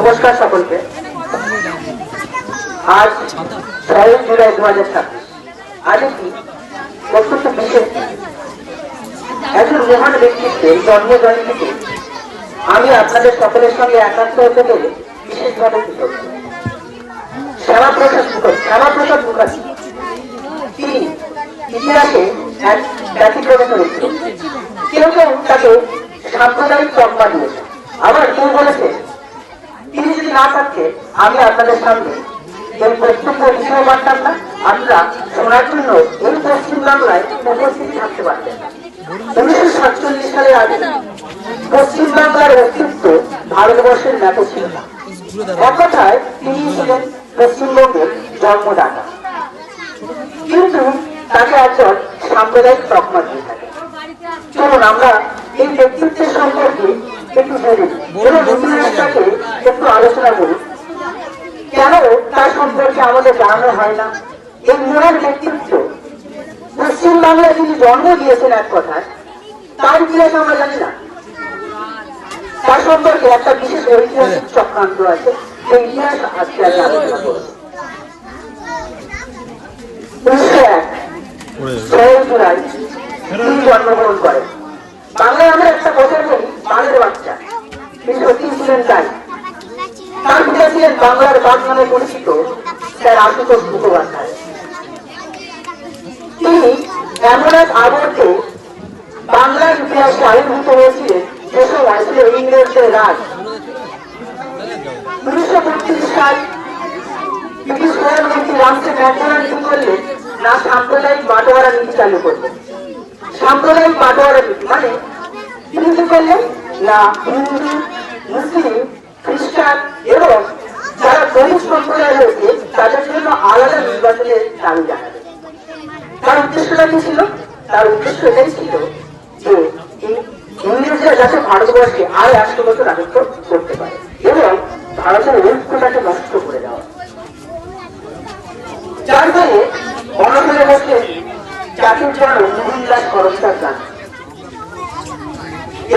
নমস্কার সকলকে। আজ 6 জুলাই 2026। আজ একটি অত্যন্ত বিশেষ একজন মহান ব্যক্তিত্বের জন্মজয়ন্তীতে আমি আপনাদের সকলের সঙ্গে একাত্ম হতে পেরে বিশেষভাবে কৃতজ্ঞ। শ্যামাপ্রসাদ মুখার্জী তিনি ইতিহাসে এক ব্যতিক্রমী চরিত্র। কেউ কেউ তাকে সাম্প্রদায়িক তকমা দিয়েছে, আবার কেউ বলেছে তিনি যদি না থাকতে আমি আপনাদের সামনে এই বক্তব্য দিতেও পারতাম না, আপনারা শোনার জন্য এই পশ্চিমবাংলায় উপস্থিত থাকতে পারতেন না। 1947 সালের আগে পশ্চিমবাংলার অস্তিত্ব ভারতবর্ষের ন্যাটো ছিল না। এক কথায় তিনি ছিলেন পশ্চিমবঙ্গের জন্মদাতা, কিন্তু তাকে একজন সাম্প্রদায়িক তকমা দিয়ে থাকে। চলুন আমরা এই ব্যক্তিত্বের সম্পর্কে একটু জেনে এবং ইতিহাসটাকে একটু আলোচনা করি। কেন তার সম্পর্কে আমাদের জানানো হয় না? এই মহান ব্যক্তিত্ব পশ্চিমবাংলায় তিনি জন্ম দিয়েছেন এক কথায়, তার ইতিহাস আমরা জানি না। তার সম্পর্কে একটা বিশেষ ঐতিহাসিক চক্রান্ত আছে, সেই ইতিহাস আজকে আমি আলোচনা করব। 1901 6 জুলাই তিনি জন্মগ্রহণ করেন। বাংলায় আমরা একটা কথা বলি, বাংলার বাচ্চা। তিনি সত্যি ছিলেন তাই। তার পিতা ছিলেন বাংলার বাঘ নামে পরিচিত স্যার আশুতোষ মুখোপাধ্যায়। তিনি এমন এক আবর্তে বাংলার ইতিহাসে আবির্ভূত হয়েছিলেন যে সময় ছিল ইংরেজদের রাজ। 1932 সাল ব্রিটিশ প্রধানমন্ত্রী রামসে ম্যাকডোনাল্ড কি করলেন না, সাম্প্রদায়িক বাটোয়ারা নীতি চালু করলেন। সাম্প্রদায়িক বাটোয়ারা নীতি মানে তিনি কি করলেন না, হিন্দু, মুসলিম, খ্রিস্টান এবং যারা দলিত সম্প্রদায় রয়েছে তাদের জন্য আলাদা নির্বাচনের দাবি জানালেন। তার উদ্দেশ্যটা কি ছিল? তার উদ্দেশ্য এটাই ছিল যে ইংরেজরা যাতে ভারতবর্ষে আর 100 বছর রাজত্ব করতে পারে এবং ভারতের ঐক্যটাকে নষ্ট করে দেওয়া। যার ফলে অনশনে বসলেন জাতির জন্য মোহনদাস করমচাঁদ গান্ধী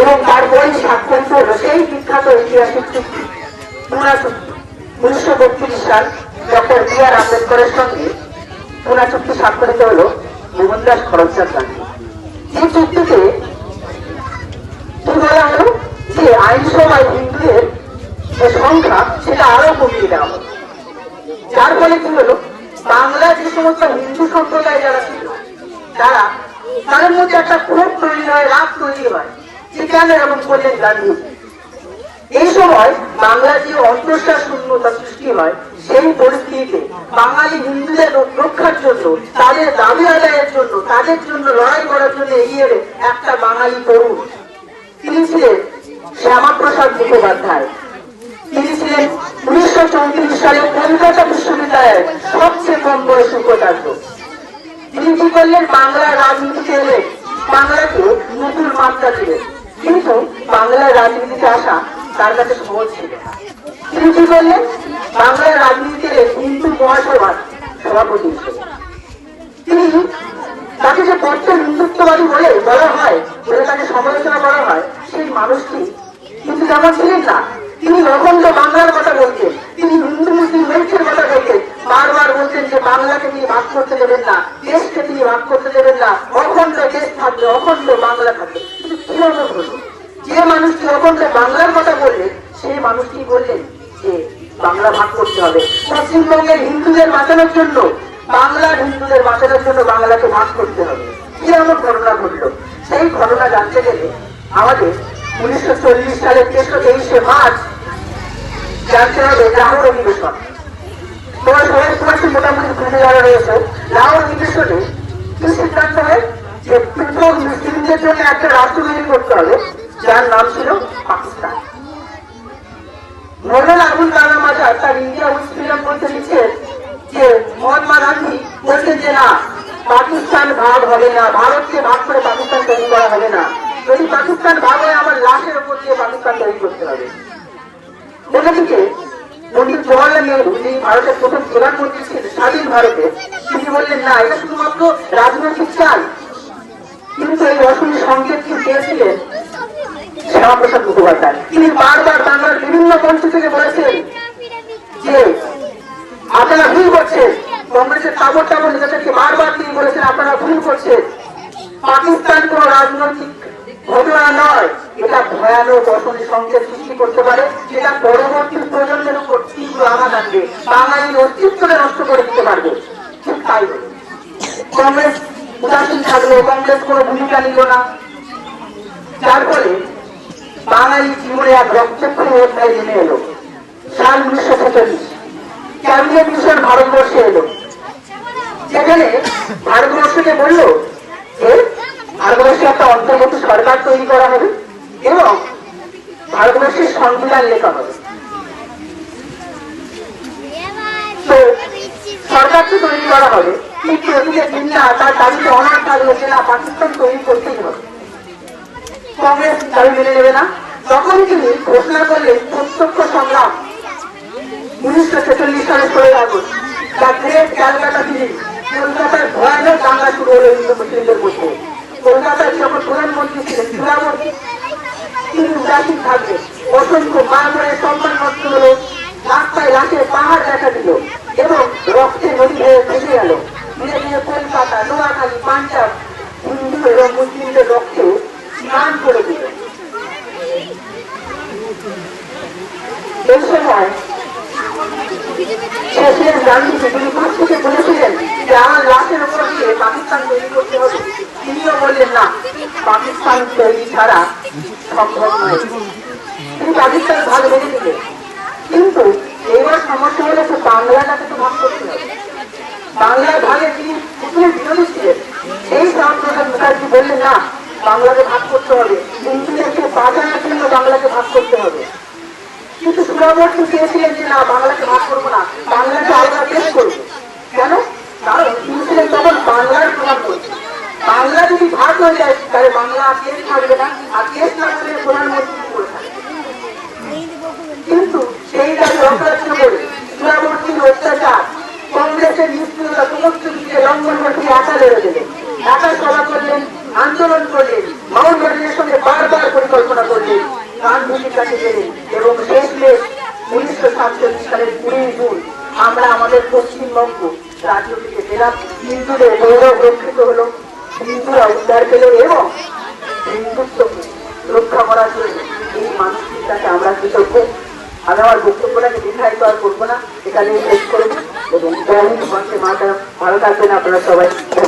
এবং তারপরে স্বাক্ষরিত হল সেই বিখ্যাত ঐতিহাসিক চুক্তি পুনা চুক্তি। 1932 সাল ডক্টর বি.আর. আম্বেদকরের সঙ্গে পুনা চুক্তি স্বাক্ষরিত হল মোহনদাস করমচাঁদ গান্ধী। এই চুক্তিতে কি বলা হলো যে আইনসভায় হিন্দুদের যে সংখ্যা সেটা আরো কমিয়ে দেওয়া হলো। যার ফলে কি হলো, বাংলার যে সমস্ত হিন্দু সম্প্রদায় যারা ছিল তারা তাদের মধ্যে একটা ক্ষোভ তৈরি হয়, রাগ তৈরি হয় যে কেন এমন করলেন গান্ধী। এই সময় বাংলার যে অন্তঃসার শূন্যতা সৃষ্টি হয়, সেই পরিস্থিতিতে বাঙালি হিন্দুদের রক্ষার জন্য, তাদের দাবি আদায়ের জন্য, তাদের জন্য লড়াই করার জন্য এগিয়ে এলেন একটা বাঙালি তরুণ। তিনি ছিলেন শ্যামাপ্রসাদ মুখোপাধ্যায়। তিনি ছিলেন 1934 সালে কলকাতা বিশ্ববিদ্যালয়ের সবচেয়ে কম বয়সী উপাচার্য। তিনি কি করলেন, বাংলার রাজনীতিতে এলেন, বাংলাকে নতুন মাত্রা দিলেন। কিন্তু বাংলার রাজনীতিতে আসা তার কাছে সহজ ছিল না। তিনি কি করলেন, বাংলার রাজনীতিতে এলেন হিন্দু মহাসভার সভাপতি হিসেবে। তিনি তাকে যে বড্ড হিন্দুত্ববাদী বলে বলা হয়, বলে তাকে সমালোচনা করা হয়, সেই মানুষটি কিন্তু যেমন ছিলেন না। তিনি অখণ্ড বাংলার কথা বলতেন, তিনি হিন্দু মুসলিম ঐক্যের কথা বলতেন, বারবার বলতেন যে বাংলাকে তিনি ভাগ করতে দেবেন না, দেশকে তিনি ভাগ করতে দেবেন না, অখণ্ড দেশ থাকবে, অখণ্ড বাংলা থাকবে। কিন্তু কি এমন হলো, যে মানুষটি অখণ্ড বাংলার কথা বললেন সেই মানুষটি বললেন যে বাংলা ভাগ করতে হবে, পশ্চিমবঙ্গের হিন্দুদের বাঁচানোর জন্য, বাংলার হিন্দুদের বাঁচানোর জন্য বাংলাকে ভাগ করতে হবে। কি এমন ঘটনা ঘটলো? সেই ঘটনা জানতে গেলে আমাদের 1940 সালের 23শে মার্চ জানতে হবে লাহোর অধিবেশন। তোমার সবাই তোমার মোটামুটি ঘুরে যাওয়া রয়েছে। লাহোর অধিবেশনে কি সিদ্ধান্ত হয় যে পৃথক মুসলিমদের জন্য একটা রাষ্ট্র তৈরি করতে হবে, যার নাম ছিল পাকিস্তান। মৌলানা আবুল কালাম আজাদ তার ইন্ডিয়া উইথ ফ্রিডম বলতে লিখছেন যে মহাত্মা গান্ধী বলছেন যে না, পাকিস্তান ভাগ হবে না, ভারতকে ভাগ করে পাকিস্তান তৈরি করা হবে না। যদি পাকিস্তান ভাগ হয় আমার লাশের উপর দিয়ে পাকিস্তান তৈরি করতে হবে। অন্যদিকে পন্ডিত জওয়াহরলাল নেহরু, যিনি ভারতের প্রথম প্রধানমন্ত্রী ছিলেন স্বাধীন ভারতে, তিনি বললেন না, এটা শুধুমাত্র রাজনৈতিক চাল। কিন্তু এই অসুরি সংকেত কি পেয়েছিলেন শ্যামাপ্রসাদ মুখোপাধ্যায়। তিনি বারবার বাংলার বিভিন্ন মঞ্চ থেকে বলেছেন যে আপনারা ভুল করছেন, কংগ্রেসের টাবর টাবর নেতাদেরকে বারবার তিনি বলেছেন আপনারা ভুল করছেন, পাকিস্তান কোন রাজনৈতিক ঘটনা নয়, এটা ভয়ানক অশনি সংকেত সৃষ্টি করতে পারে, যেটা পরবর্তী প্রজন্মের উপর তীব্র আঘাত আনবে, বাঙালির অস্তিত্বকে নষ্ট করে দিতে পারবে। ঠিক তাই হল। কংগ্রেস উদাসীন থাকলো, কংগ্রেস কোনো ভূমিকা নিল না, যার ফলে বাঙালি জীবনে এক রক্তক্ষয়ী অধ্যায় নেমে এলো। সাল 1946 ক্যাবিনেট মিশন ভারতবর্ষে এলো, যেখানে ভারতবর্ষকে বলল যে ভারতবর্ষে একটা অন্তর্বর্তী সরকার তৈরি করা হবে এবং ভারতবর্ষের সংবিধান লেখা হবে। তো সরকার তো তৈরি করা হবে, কিন্তু এদিকে জিন্না তার দাবিতে অনার থাকলো যে না, পাকিস্তান তৈরি করতেই হবে। কংগ্রেস দাবি মেনে নেবে না। তখন তিনি ঘোষণা করলেন প্রত্যক্ষ সংগ্রাম। 1946 সালে 16 August the great Calcutta killing, কলকাতায় ভয়ানক দাঙ্গা শুরু হলো হিন্দু মুসলিমদের মধ্যে। কলকাতায় যখন প্রধানমন্ত্রী ছিলেন চূড়ামণি, তিনি উদাসীন থাকবেন। অসংখ্য মা বোনের সম্মান নষ্ট হলো, রাস্তায় লাশের পাহাড় দেখা দিল এবং রক্তে নদী হয়ে ভেসে গেল। ধীরে ধীরে কলকাতা, নোয়াখালী, পাঞ্জাব হিন্দু এবং মুসলিমদের রক্তে স্নান করে দিল। এই সময় প্রেসিডেন্ট গান্ধী তিনি পাশ থেকে বলেছিলেন যে আমার লাশের উপর দিয়ে পাকিস্তান তৈরি করতে হবে। তিনিও বললেন না, পাকিস্তান তৈরি ছাড়া সম্ভব নয়। তিনি পাকিস্তান ভাগ মেনে নিলেন, কিন্তু এবার সমস্যা হলে তো বাংলাটাকে তো ভাগ করতে হবে। বাংলার ভাগে তিনি প্রথমে বিরোধী ছিলেন। এই শ্যামাপ্রসাদ মুখার্জি বললেন না, বাংলাকে ভাগ করতে হবে, হিন্দুদেরকে বাঁচানোর জন্য বাংলাকে ভাগ করতে হবে। কিন্তু সুরাবর্তী চেয়েছিলেন যে না, বাংলাকে ভাগ করবো না, বাংলাকে আলাদা দেশ করবো। কেন? কারণ তিনি ছিলেন তখন বাংলার প্রধানমন্ত্রী। বাংলা যদি ভাগ হয়ে যায় তাহলে বাংলা আর দেশ থাকবে না, আর দেশ না থাকলে প্রধানমন্ত্রী করে থাকবে। কিন্তু সেই দাবি অগ্রাহ্য করে সুরাবর্তীর অত্যাচার, কংগ্রেসের নিষ্ক্রিয়তা সমস্ত দিকে লঙ্ঘন করে একা লড়ে দিলেন। একা সভা করলেন, আন্দোলন করলেন, মাউন্ট ব্যাটেনের সঙ্গে বারবার পরিকল্পনা করলেন, গান্ধীজির কাছে গেলেন এবং শেষমেশ 1947 সালের 20 জুন আমরা আমাদের পশ্চিমবঙ্গ রাজ্য থেকে পেলাম। হিন্দুদের গৌরব রক্ষিত হলো, হিন্দুরা উদ্ধার পেল এবং হিন্দুত্বকে রক্ষা করার জন্য এই মানুষটির কাছে আমরা কৃতজ্ঞ। আমি আমার বক্তব্যটাকে দীর্ঘায়িত আর করবো না, এখানে শেষ করবো এবং জয় হিন্দ, বন্দে মাতরম। ভালো থাকবেন আপনারা সবাই।